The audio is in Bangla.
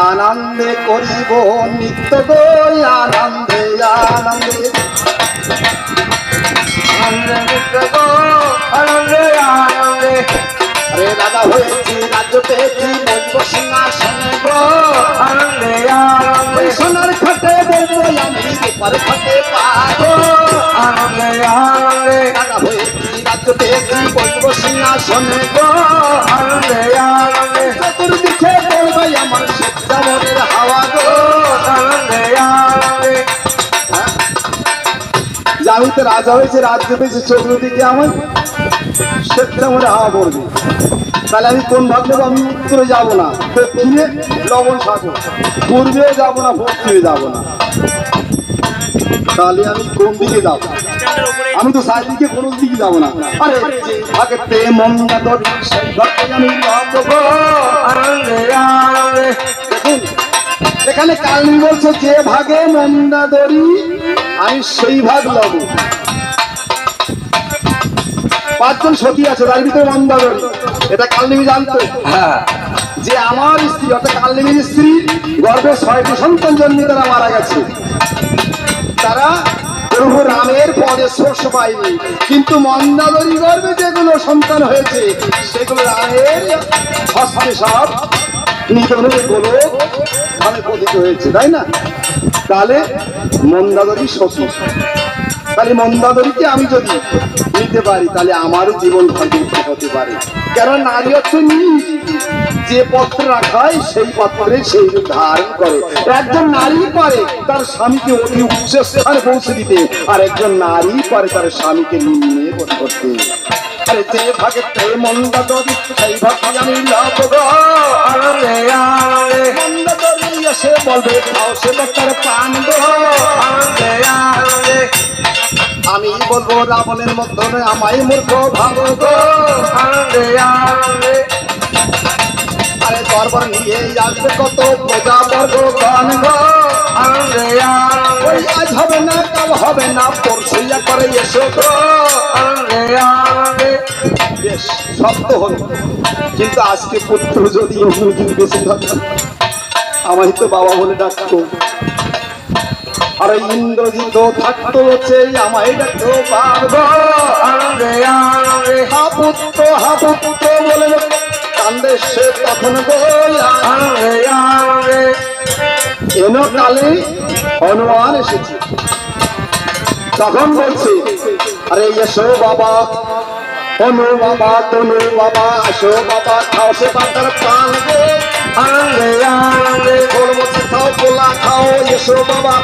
আনন্দে করিব নিত্য গো, আনন্দে আনন্দে আনন্দে নিত্য গো, আনন্দে আনন্দে। আরে দাদা হয়েছি, রাজ্য পেয়েছি, বলবো সিংহাসনে গো, আনন্দে আনন্দে। সোনার খাটে বলবো আমি, রূপার খাটে পাবো, আনন্দে আনন্দে। দাদা হয়েছি, রাজ্য পেয়েছি, বলবো সিংহাসনে গো, আনন্দে আনন্দে। চতুর্দিকে বলবো আমার মনের হাওয়া গো, আনন্দে আনন্দে। আমি তো রাজা হয়েছে, রাজ্য পেয়েছি, চতুর্দিকে আমার স্বেচ্ছামনে হাওয়া পড়বে। তাহলে আমি কোন ভাগ নেবো? আমি উত্তরে যাবো না, দক্ষিণে লবণ সাগর, পূর্বেও যাবো না, পশ্চিমে যাবো না। তাহলে আমি কোন দিকে যাবো? আমি তো চারিদিকে কোন দিকে যাবো না। আরে ভাগেতে মন্দাদর সেই ভাগে আমি যাবো, আনন্দে আনন্দে। দেখুন এখানে কালমি বলছে যে ভাগে মন্দাদরি আমি সেই ভাগ লব। পাঁচজন সখী আছে, তার ভিতরে মন্দাদরি, এটা কালমি জানতো। হ্যাঁ, যে আমার স্ত্রী অর্থাৎ কালমির স্ত্রী গর্ভে 6টি সন্তান জন্মে তারা মারা গেছে। তারা প্রভু রামের পদে স্পর্শ পায়নি, কিন্তু মন্দাদরি গর্ভে যেগুলো সন্তান হয়েছে সেগুলো রামের হস্তে সব নিধনের গোলক ভাবে পতিত হয়েছে, তাই না? তাহলে মন্দাদরি সখী, তাহলে মন্দাদরিকে আমি যদি নিতে পারি তাহলে আমারও জীবন ভাগ্য হতে পারে। কারণ নারী হচ্ছে যে পত্র রাখা হয় সেই পত্রে সেই ধারণ করে। একজন নারী পারে তার স্বামীকে অতি উচ্চ স্থানে পৌঁছে দিতে, আর একজন নারী পারে তার স্বামীকে নিম্নে করতে। আরে যে ভাগে মন্দাদরি সেই ভাগে আমি লব গো, আনন্দে আনন্দে। মন্দাদরি এসে বলবে খাও সে তার প্রাণ গো, আনন্দে আনন্দে। আমি বলবো রাবণের মধ্যে আমায় মূর্খ ভাবো গো, আনন্দে আনন্দে। আরে দরবার নিয়ে আসবে কত প্রজা বর্গ গণ গো, আনন্দে আনন্দে। আজ হবে না কাল হবে না পরশুইয়া করে এসো গো, আনন্দে আনন্দে। বেশ শব্দ হল, কিন্তু আজকে পুত্র যদি অন্যদিন বেঁচে থাকতো আমায় তো বাবা বলে ডাকতো, আর ইন্দ্রজিৎ থাকতো সেই আমায় ডাকতো বাবা, আনন্দে আনন্দে। হা পুত্র বলে কান্দে সে তখন গো, আনন্দে আনন্দে। এন কালে হনুমান এসেছে, তখন বলছে আরে এসো বাবা, অনু বাবা তনু বাবা, আসো বাবা খাও সে তার প্রাণ গো, আনন্দে আনন্দে। খাও পোলা খাও, এসো বাবা।